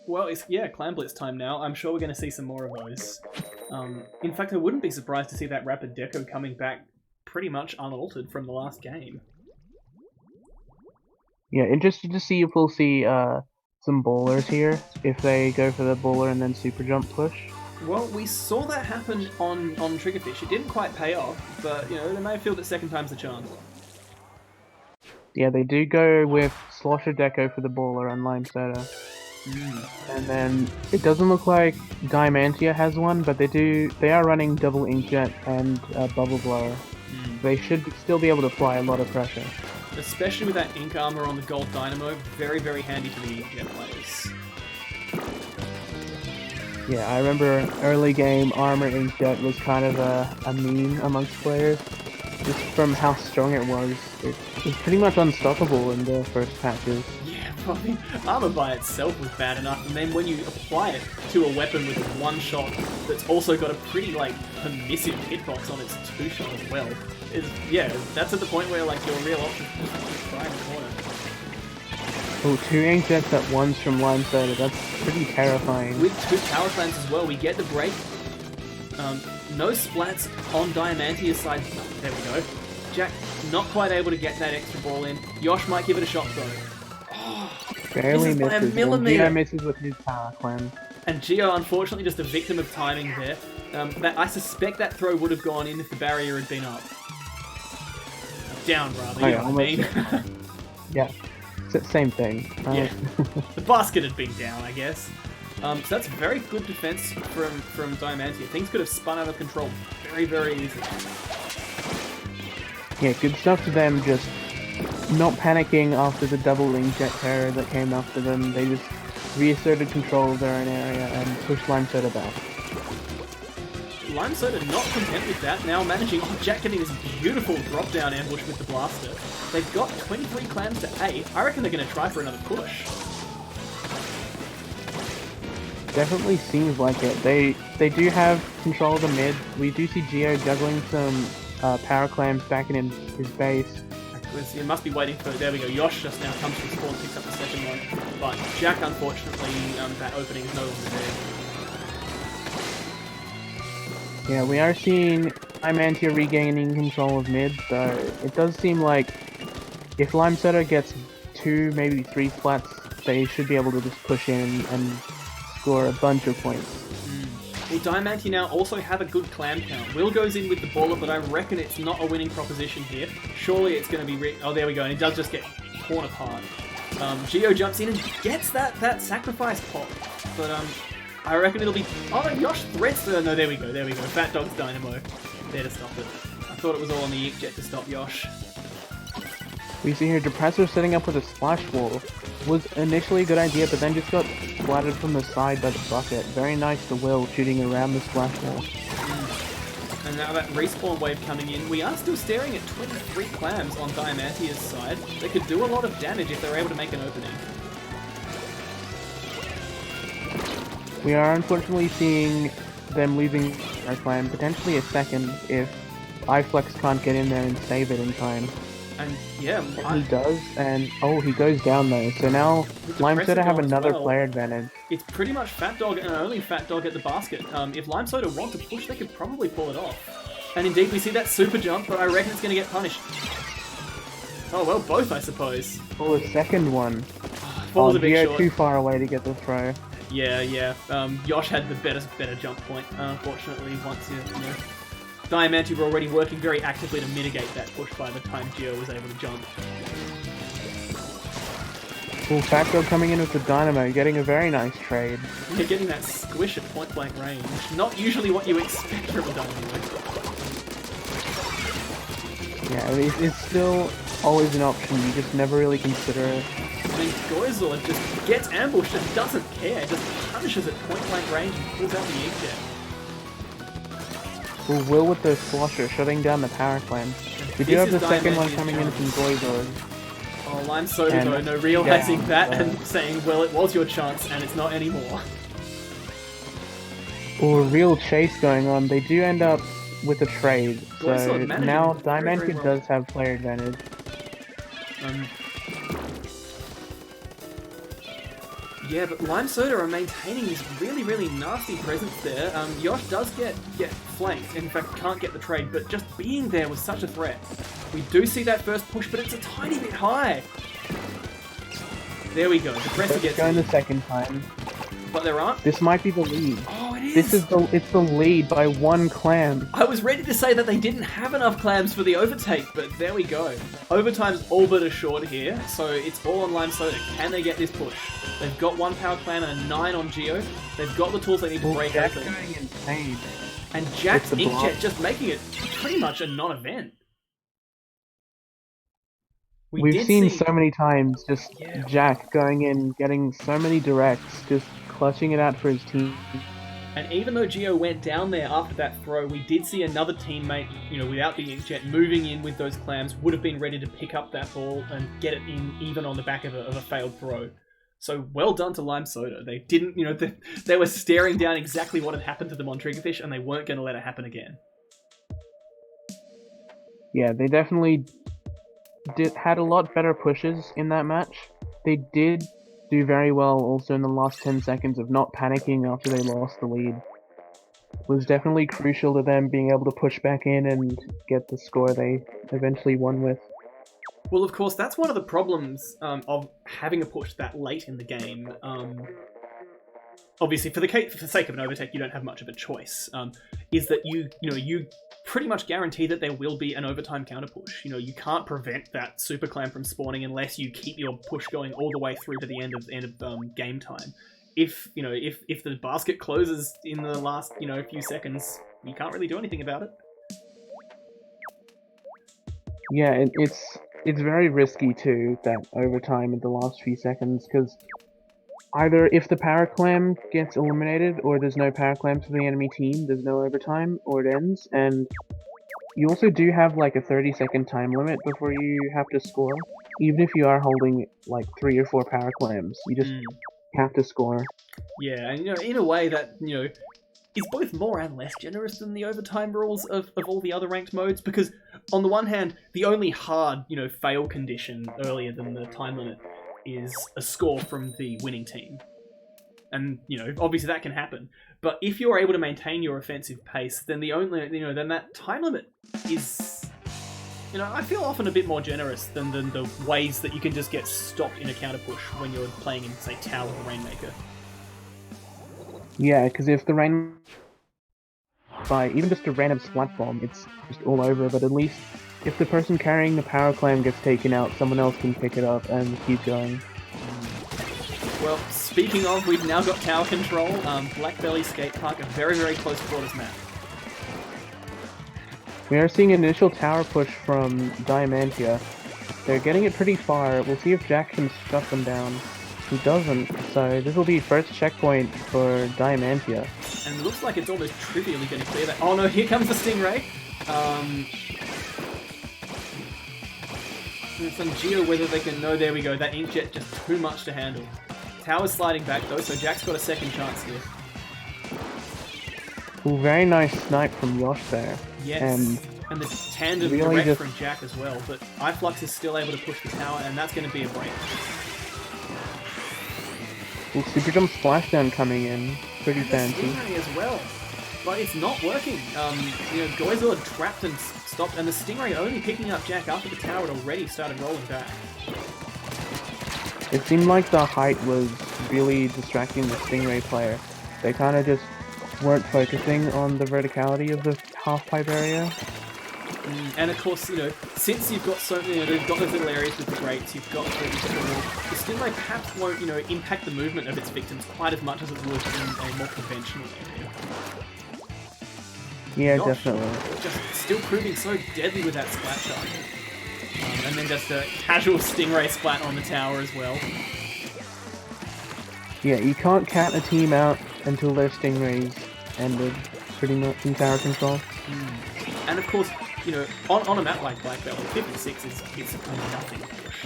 Well, it's Clan Blitz time now. I'm sure we're going to see some more of those. In fact, I wouldn't be surprised to see that Rapid Deco coming back pretty much unaltered from the last game. Yeah, interested to see if we'll see some ballers here, if they go for the baller and then super jump push. Well, we saw that happen on Triggerfish. It didn't quite pay off, but, you know, they may have filled it second time's the charm. Yeah, they do go with Slosher Deco for the baller and Lime Soda. And then it doesn't look like Diamantia has one, but they are running double Inkjet and Bubble Blower. They should still be able to apply a lot of pressure. Especially with that ink armor on the gold dynamo, very, very handy for the Inkjet players. Yeah, I remember early game armor Inkjet was kind of a meme amongst players. Just from how strong it was pretty much unstoppable in the first patches. Yeah, probably. Armor by itself was bad enough, and then when you apply it to a weapon with one shot that's also got a pretty, like, permissive hitbox on its two shot as well, that's at the point where, like, your real option is just try in the corner. Oh, 2 Inkjets at once from Lime Soda, that's pretty terrifying. With 2 power clans as well, we get the break. No splats on Diamantia's side. There we go. Jack not quite able to get that extra ball in. Yosh might give it a shot though. Oh, barely misses. By a millimeter. Geo misses with his power clan. And Geo, unfortunately, just a victim of timing there. I suspect that throw would have gone in if the barrier had been up. Down, rather, you know what I mean? Yeah, same thing. Yeah. The basket had been down, I guess. So that's very good defense from Diamantia. Things could have spun out of control very, very easily. Yeah, good stuff to them just not panicking after the double Inkjet terror that came after them. They just reasserted control of their own area and pushed Lime Soda back. Lime Soda not content with that, now managing Jack getting this beautiful drop-down ambush with the blaster. They've got 23 clans to 8. I reckon they're going to try for another push. Definitely seems like it. They do have control of the mid. We do see Geo juggling some power clams back in his base. You must be waiting for... There we go. Yosh just now comes to spawn, picks up the second one. But Jack, unfortunately, that opening is no longer there. Yeah, we are seeing Diamantia regaining control of mid, so it does seem like if Lime Soda gets 2, maybe 3 flats, they should be able to just push in and score a bunch of points. Well, Diamantia now also have a good clan count. Will goes in with the baller, but I reckon it's not a winning proposition here. Surely it's going to be... Oh, there we go, and it does just get torn apart. Geo jumps in and gets that sacrifice pop, but I reckon it'll be... Oh, no, Yosh threats... No, there we go. Fat Dog's Dynamo. There to stop it. I thought it was all on the Inkjet to stop Yosh. We see here Depressor setting up with a splash wall. Was initially a good idea, but then just got splattered from the side by the bucket. Very nice to Will, shooting around the splash wall. And now that respawn wave coming in, we are still staring at 23 clams on Diamantia's side. They could do a lot of damage if they're able to make an opening. We are unfortunately seeing them losing our clan, potentially a second if iFlex can't get in there and save it in time. And yeah, he does, and oh, he goes down though. So now Lime Soda have another player advantage. It's pretty much Fat Dog and only Fat Dog at the basket. If Lime Soda want to push, they could probably pull it off. And indeed, we see that super jump, but I reckon it's going to get punished. Oh well, both I suppose. Oh, a second one. Falls a bit short. Too far away to get the throw. Yeah. Yosh had the better jump point. Unfortunately, once you know. Diamantia were already working very actively to mitigate that push by the time Geo was able to jump. Well, Fat Dog coming in with the Dynamo, getting a very nice trade. Yeah, getting that squish at point blank range. Not usually what you expect from a Dynamo. Yeah, it's still always an option, you just never really consider it. I mean, Goizor just gets ambushed and doesn't care, just punishes at point blank range and pulls out the Inkjet. Well, Will with the Slosher, shutting down the power clan. We do have the second one coming in from Goizor. Oh, Lime Soda And though, no, realizing down, that and saying, well, it was your chance and it's not anymore. Or real chase going on. They do end up with a trade, Goy so Sword managing now very, very Diamantia well. does have player advantage. Yeah, but Lime Soda are maintaining this really, really nasty presence there. Yosh does get flanked, in fact can't get the trade, but just being there was such a threat. We do see that first push, but it's a tiny bit high. There we go, the presser gets Going it. the second time. But there aren't. This might be the lead. Oh, it is! It's the lead by 1 clam. I was ready to say that they didn't have enough clams for the overtake, but there we go. Overtime's all but assured here, so it's all on Lime Soda. Can they get this push? They've got 1 power clam and a 9 on Geo. They've got the tools they need to break Jack's open. going insane. And Jack's With the block. Inkjet just making it pretty much a non-event. We've seen so many times just Yeah. Jack going in, getting so many directs, just clutching it out for his team. And even though Geo went down there after that throw, we did see another teammate, without the Inkjet, moving in with those clams, would have been ready to pick up that ball and get it in even on the back of a failed throw. So well done to Lime Soda. They didn't, they were staring down exactly what had happened to them on Triggerfish, and they weren't going to let it happen again. Yeah, they definitely had a lot better pushes in that match. They did do very well also in the last 10 seconds of not panicking after they lost the lead. It was definitely crucial to them being able to push back in and get the score they eventually won with. Well, of course, that's one of the problems of having a push that late in the game. Obviously, for the sake of an overtake, you don't have much of a choice. Is that you pretty much guarantee that there will be an overtime counter push. You can't prevent that super clam from spawning unless you keep your push going all the way through to the end of game time. If the basket closes in the last few seconds, you can't really do anything about it. Yeah, it's very risky too, that overtime in the last few seconds, because either if the power clam gets eliminated or there's no power clams for the enemy team, there's no overtime, or it ends, and you also do have like a 30-second time limit before you have to score. Even if you are holding like 3 or 4 power clams, you just have to score. Yeah, and in a way that is both more and less generous than the overtime rules of all the other ranked modes, because on the one hand, the only hard, fail condition earlier than the time limit is a score from the winning team. And, obviously that can happen. But if you're able to maintain your offensive pace, then then that time limit is, I feel often a bit more generous than the ways that you can just get stopped in a counter push when you're playing in, say, Tower or Rainmaker. Yeah, because if the rain by even just a random splat bomb, it's just all over, but at least if the person carrying the power clam gets taken out, someone else can pick it up and keep going. Well, speaking of, we've now got tower control. Blackbelly Skate Park, a very, very close quarters map. We are seeing an initial tower push from Diamantia. They're getting it pretty far. We'll see if Jack can shut them down. He doesn't, so this will be first checkpoint for Diamantia. And it looks like it's almost trivially going to clear that. Oh no, here comes the Stingray. Some Geo, whether they can... No, there we go. That Inkjet just too much to handle. Tower's sliding back though, so Jack's got a second chance here. Ooh, very nice snipe from Yosh there. Yes, and the tandem really direct from Jack as well, but iFlux is still able to push the tower, and that's going to be a break. Ooh, Super Jump Splashdown coming in. Pretty fancy. Stingray as well, but it's not working. Goizor trapped and stopped, and the Stingray only picking up Jack after the tower had already started rolling back. It seemed like the height was really distracting the Stingray player. They kind of just weren't focusing on the verticality of the half-pipe area. And of course, since you've got they've got those little areas with the grates, you've got the Stingray perhaps won't, impact the movement of its victims quite as much as it would in a more conventional area. Yeah, Gosh, definitely. Just still proving so deadly with that splat shot. And then just a casual Stingray splat on the tower as well. Yeah, you can't count a team out until their Stingrays ended, pretty much, in tower control. And of course, on a map like Blackbelly, 56 is a nothing push.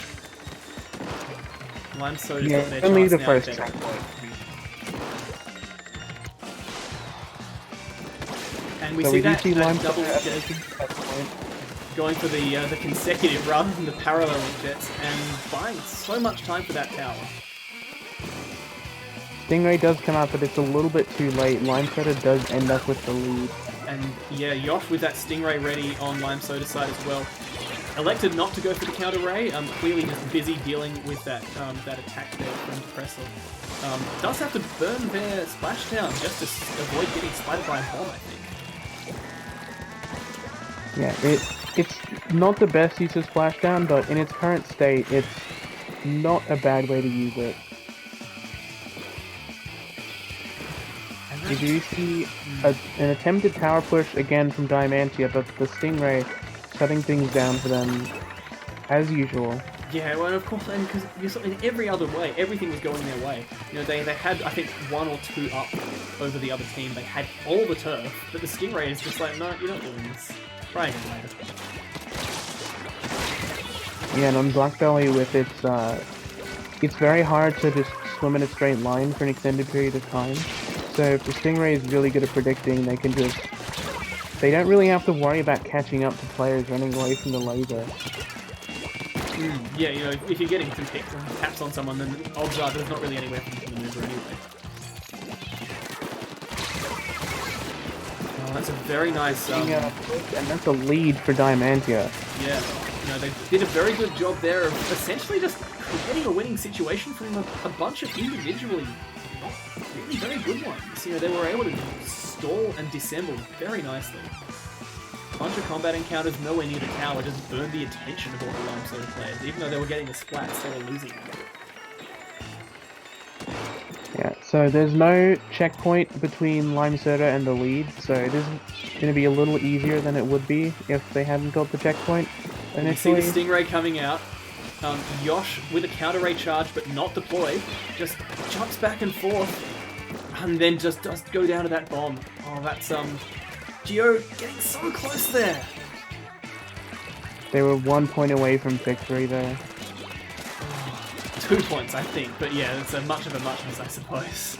Lime Soda's Yeah, got their only chance the now. first to- checkpoint. And we So see we do that see Lime double Soda at the jet checkpoint. going for the consecutive rather than the parallel jets and buying so much time for that tower. Stingray does come out, but it's a little bit too late. Lime Soda does end up with the lead. And yeah, Yosh with that Stingray ready on Lime Soda side as well. Elected not to go for the counter ray, clearly just busy dealing with that that attack there from Depressor. Does have to burn their splashdown just to avoid getting splattered by a bomb, I think. Yeah, it's not the best use of splashdown, but in its current state, it's not a bad way to use it. We do see an attempted tower push again from Diamantia, but the Stingray shutting things down for them as usual. Yeah, well, of course, and because in every other way, everything was going their way. You know, they had, I think, 1 or 2 up over the other team. They had all the turf, but the Stingray is just like, no, you're not doing this. Try again later. Yeah, and on Black Belly with it's very hard to just swim in a straight line for an extended period of time. So if the Stingray is really good at predicting, they don't really have to worry about catching up to players running away from the laser. Yeah, you know, if you're getting some taps on someone, then odds are there's not really anywhere for them to maneuver anyway. Oh, that's a very nice... And that's a lead for Diamantia. Yeah, you know, they did a very good job there of essentially just creating a winning situation from a bunch of individually not really very good ones. You know, they were able to stall and disassemble very nicely. A bunch of combat encounters nowhere near the tower just burned the attention of all the Lime Soda players. Even though they were getting the splats, they were losing them. Yeah, so there's no checkpoint between Lime Soda and the lead, so it is going to be a little easier than it would be if they hadn't got the checkpoint initially. You see the Stingray coming out. Yosh with a counter ray charge but not deployed, just jumps back and forth, and then just does go down to that bomb. Oh, that's Geo getting so close there. They were 1 point away from victory there. 2 points, I think, but yeah, it's a much of a muchness, I suppose.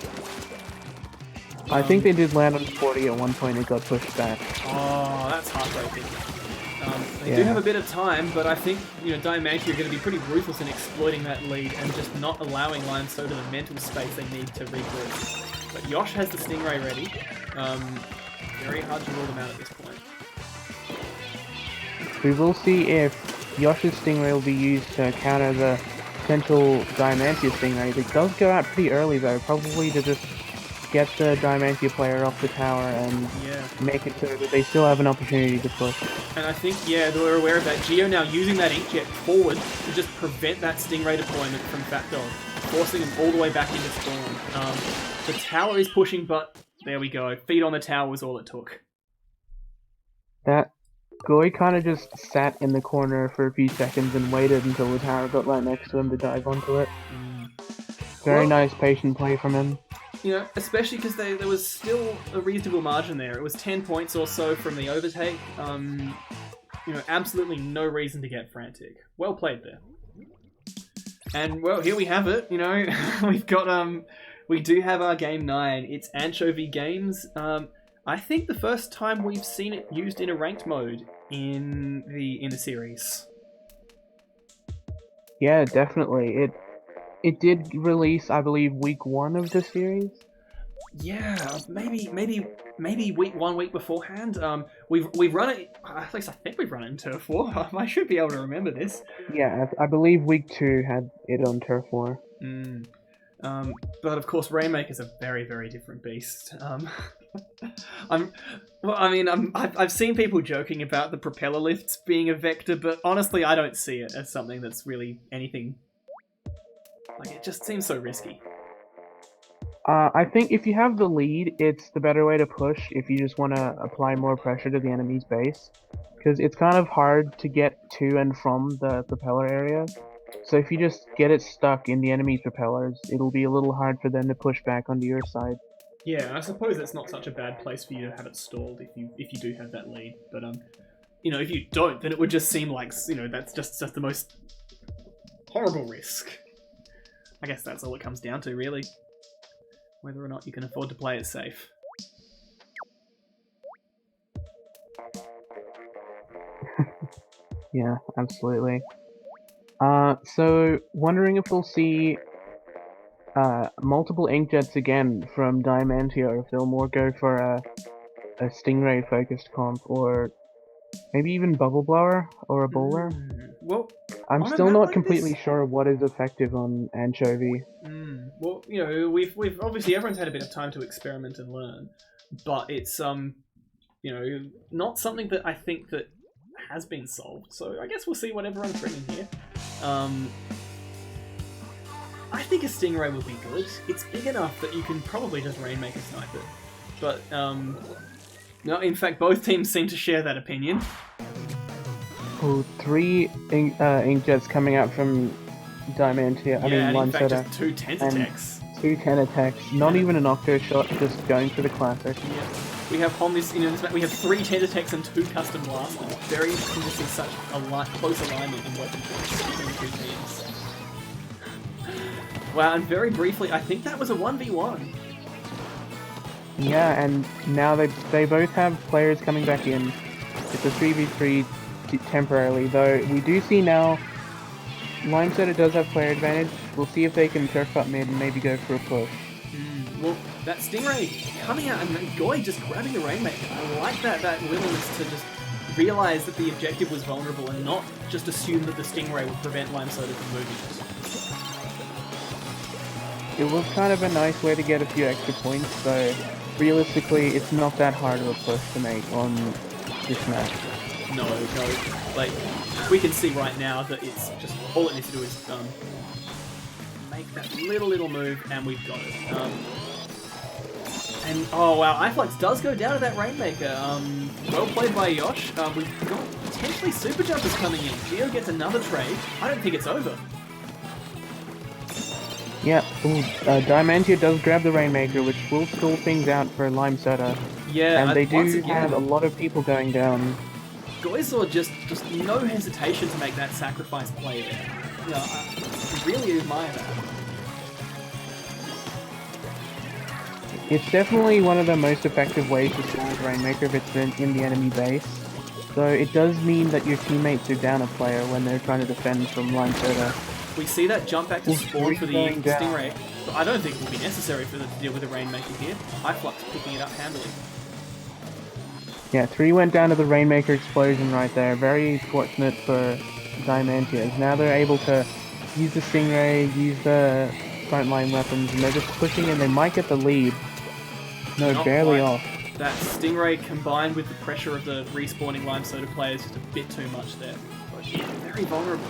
I think they did land on 40 at one point. It got pushed back. Oh, that's heartbreaking. They do have a bit of time, but I think, you know, Diamantia are going to be pretty ruthless in exploiting that lead and just not allowing Lime Soda the mental space they need to regroup. But Yosh has the Stingray ready. Very hard to rule them out at this point. We will see if Yosh's Stingray will be used to counter the potential Diamantia Stingray. It does go out pretty early though, probably to just get the Diamantia player off the tower and make it so that they still have an opportunity to push. And I think, yeah, they were aware of that. Geo now using that inkjet forward to just prevent that Stingray deployment from Fat Dog, forcing him all the way back into spawn. The tower is pushing, but there we go. Feet on the tower was all it took. That Goy kind of just sat in the corner for a few seconds and waited until the tower got right next to him to dive onto it. Very nice patient play from him. You know, especially because there was still a reasonable margin there. It was 10 points or so from the overtake. You know, absolutely no reason to get frantic. Well played there. And, well, here we have it. You know, we've got, we do have our Game 9. It's Anchovy Games. I think the first time we've seen it used in a ranked mode in the series. Yeah, definitely. It did release, I believe, week 1 of the series. Yeah, maybe week 1 week beforehand. We've run it. At least I think we've run it in Turf War. I should be able to remember this. Yeah, I believe week 2 had it on Turf War. But of course, Rainmaker's a very, very different beast. I've seen people joking about the propeller lifts being a vector, but honestly, I don't see it as something that's really anything. Like, it just seems so risky. I think if you have the lead, it's the better way to push if you just want to apply more pressure to the enemy's base. Because it's kind of hard to get to and from the propeller area. So if you just get it stuck in the enemy's propellers, it'll be a little hard for them to push back onto your side. Yeah, I suppose it's not such a bad place for you to have it stalled if you do have that lead. But you know, if you don't, then it would just seem like, you know, that's just the most horrible risk. I guess that's all it comes down to, really. Whether or not you can afford to play it safe. Yeah, absolutely. So wondering if we'll see multiple inkjets again from Diamantia, or if they'll more go for a Stingray focused comp, or maybe even Bubble Blower or a Bowler. Well, I'm on a still map not like completely this, sure what is effective on Anchovy. well, you know, we've obviously everyone's had a bit of time to experiment and learn, but it's you know, not something that I think that has been solved. So I guess we'll see what everyone's bringing here. I think a Stingray would be good. It's big enough that you can probably just Rainmaker snipe it. But no, in fact, both teams seem to share that opinion. Oh, 3 inkjets coming out from Diamantia. I mean, and Lime in fact, Soda. just 2 Tentacles. 2 Tentacles. Not even an Octo Shot, just going for the classic. Yeah. We have on this, this map, we have 3 Tentacles and 2 custom blasters. Very interesting to see such a close alignment in weapon choice between the 2 teams. Wow, and very briefly, I think that was a 1v1. Yeah, and now they both have players coming back in. It's a 3v3 temporarily, though we do see now Lime Soda does have player advantage. We'll see if they can turf up mid and maybe go for a push. Well, that Stingray coming out and then Goy just grabbing a Rainmaker. I like that willingness to just realise that the objective was vulnerable and not just assume that the Stingray would prevent Lime Soda from moving. It was kind of a nice way to get a few extra points, so realistically it's not that hard of a push to make on this match. No. Like, we can see right now that it's just, all it needs to do is make that little move, and we've got it. And, oh wow, iFlux does go down to that Rainmaker. Well played by Yosh. We've got potentially Super Jumpers coming in. Geo gets another trade. I don't think it's over. Yeah, Diamantia does grab the Rainmaker, which will stall things out for Lime Soda. Yeah, and they do have a lot of people going down. Goizor just no hesitation to make that sacrifice play there. Yeah, I really admire that. It's definitely one of the most effective ways to stall with Rainmaker if it's in the enemy base. So it does mean that your teammates are down a player when they're trying to defend from Lime Soda. We see that jump back to spawn for the Stingray, but I don't think it will be necessary for them to deal with the Rainmaker here. iFlux picking it up handily. Yeah, 3 went down to the Rainmaker explosion right there. Very fortunate for Diamantia. Now they're able to use the Stingray, use the frontline weapons, and they're just pushing in. They might get the lead. No, Not barely quite. off. That Stingray combined with the pressure of the respawning Lime Soda players just a bit too much there. But yeah, very vulnerable.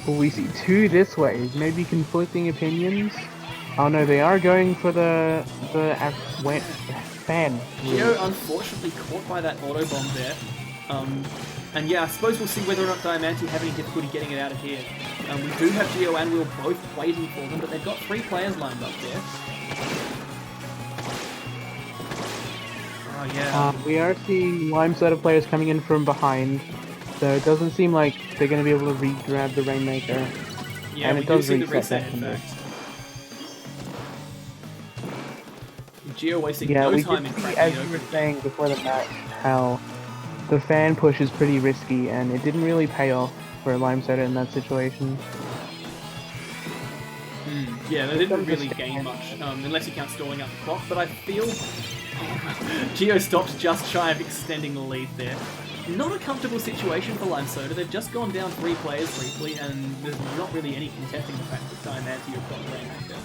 Well, we see 2 this way. Maybe conflicting opinions. Oh no, they are going for the fan. Geo unfortunately caught by that auto bomb there. And yeah, I suppose we'll see whether or not Diamantia have any difficulty getting it out of here. We do have Geo and Will both waiting for them, but they've got 3 players lined up there. Oh yeah. We are seeing Lime Soda players coming in from behind, so it doesn't seem like they're going to be able to re-grab the Rainmaker. Yeah, and we it does do see the reset reset, in that. fact. Geo wasting no time in cracking as it you open. were saying before the match, how the fan push is pretty risky, and it didn't really pay off for Lime Soda in that situation. Yeah, they didn't really gain much, unless you count stalling out the clock, but I feel Geo stopped just shy of extending the lead there. Not a comfortable situation for Lime Soda. They've just gone down 3 players briefly, and there's not really any contesting the fact that Diamantia have got Rainmaker.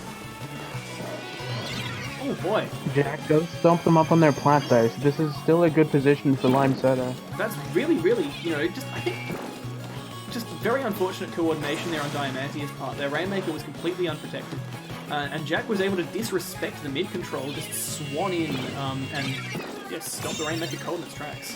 Oh boy. Jack does stomp them up on their plat though, so this is still a good position for Lime Soda. That's really, I think, just very unfortunate coordination there on Diamantia's part. Their Rainmaker was completely unprotected. And Jack was able to disrespect the mid control, just swan in, and just stop the Rainmaker cold in its tracks.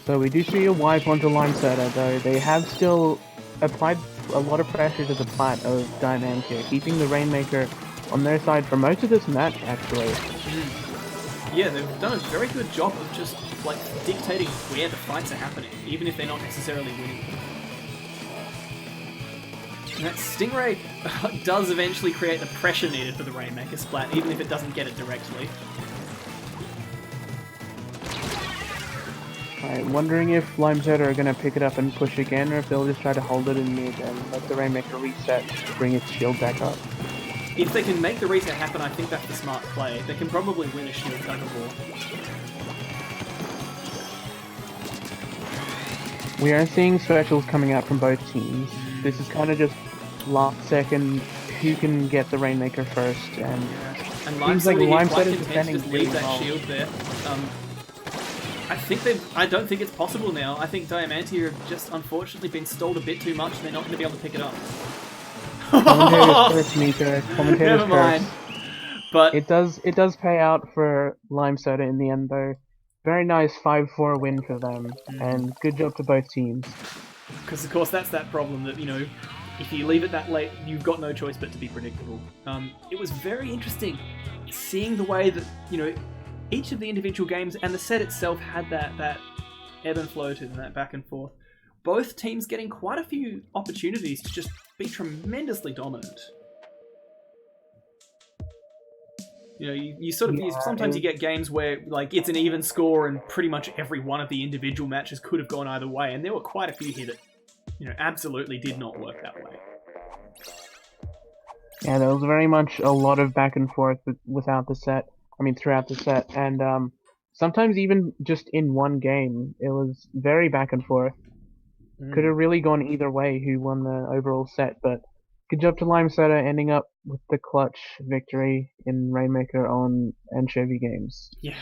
So we do see a wipe onto Lime Soda, though they have still applied a lot of pressure to the plat of Diamantia, keeping the Rainmaker on their side for most of this match, actually. Yeah, they've done a very good job of just like dictating where the fights are happening, even if they're not necessarily winning. And that Stingray does eventually create the pressure needed for the Rainmaker splat, even if it doesn't get it directly. Alright, wondering if Lime Soda are going to pick it up and push again, or if they'll just try to hold it in mid and let the Rainmaker reset to bring its shield back up. If they can make the reset happen, I think that's the smart play. They can probably win a shield tug of war. We are seeing specials coming out from both teams. This is kind of just last second who can get the Rainmaker first, and And Lime seems like Soda Lime quite Soda's content to defending just really leave that well. shield there. I don't think it's possible now. I think Diamantia have just unfortunately been stalled a bit too much and they're not going to be able to pick it up. Commentator's curse, Mika. Commentator's Never mind. curse. But It does pay out for Lime Soda in the end though. Very nice 5-4 win for them, and good job to both teams. because of course that's that problem that, you know, if you leave it that late, you've got no choice but to be predictable. It was very interesting seeing the way that, you know, each of the individual games and the set itself had that ebb and flow to them, that back and forth. Both teams getting quite a few opportunities to just be tremendously dominant. You know, you sort of sometimes you get games where like it's an even score and pretty much every one of the individual matches could have gone either way, and there were quite a few here that, you know, absolutely did not work that way. Yeah, there was very much a lot of back and forth throughout the set, and sometimes even just in one game, it was very back and forth. Could have really gone either way who won the overall set, but good job to Lime Soda ending up with the clutch victory in Rainmaker on Anchovy Games. Yeah,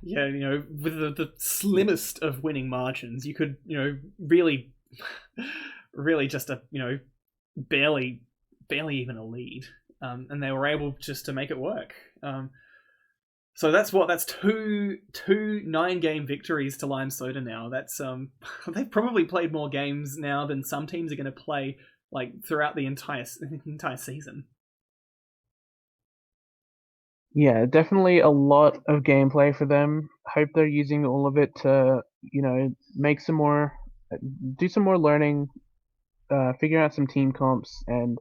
you know, with the slimmest of winning margins, you could, you know, really just barely even a lead, and they were able just to make it work. So that's two 9-game victories to Lime Soda now. That's they've probably played more games now than some teams are going to play like throughout the entire season. Yeah, definitely a lot of gameplay for them. Hope they're using all of it to, you know, do some more learning, figure out some team comps, and,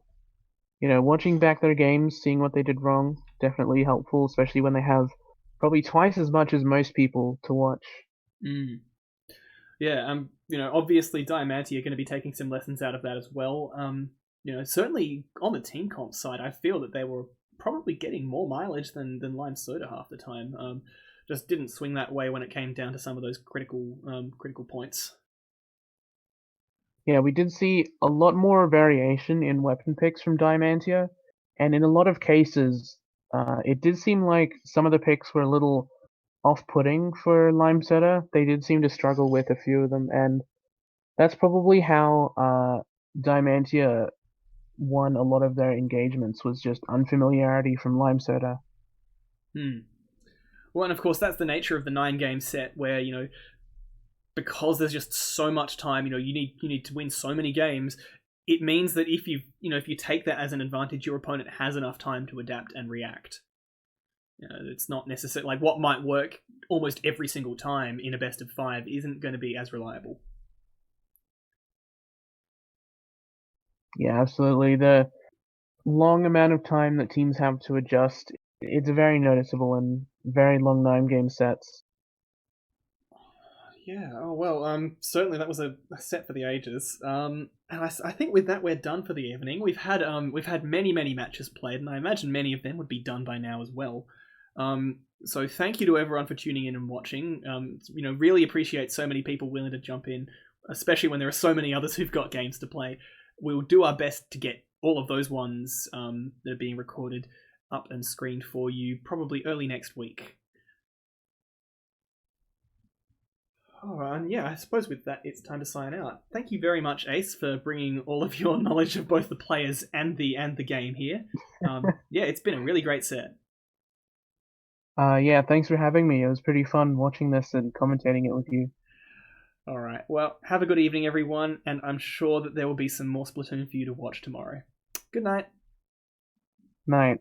you know, watching back their games, seeing what they did wrong, definitely helpful, especially when they have probably twice as much as most people to watch. Yeah, you know, obviously Diamantia are going to be taking some lessons out of that as well. You know, certainly on the team comp side, I feel that they were probably getting more mileage than Lime Soda half the time. Just didn't swing that way when it came down to some of those critical points. Yeah, we did see a lot more variation in weapon picks from Diamantia, and in a lot of cases, it did seem like some of the picks were a little off-putting for Lime Soda. They did seem to struggle with a few of them, and that's probably how Diamantia won a lot of their engagements, was just unfamiliarity from Lime Soda. Well, and of course that's the nature of the 9-game set, where, you know, because there's just so much time, you know, you need to win so many games. It means that if you take that as an advantage, your opponent has enough time to adapt and react. You know, it's not necessary. Like what might work almost every single time in a best of 5 isn't going to be as reliable. Yeah, absolutely. The long amount of time that teams have to adjust, it's very noticeable in very long 9-game sets. Yeah. Oh well. Certainly that was a set for the ages. And I think with that we're done for the evening. We've had many matches played, and I imagine many of them would be done by now as well. So thank you to everyone for tuning in and watching. You know, really appreciate so many people willing to jump in, especially when there are so many others who've got games to play. We'll do our best to get all of those ones that are being recorded up and screened for you probably early next week. Oh, and yeah, I suppose with that, it's time to sign out. Thank you very much, Ace, for bringing all of your knowledge of both the players and the game here. Yeah, it's been a really great set. Yeah, thanks for having me. It was pretty fun watching this and commentating it with you. All right, well, have a good evening, everyone, and I'm sure that there will be some more Splatoon for you to watch tomorrow. Good night. Night.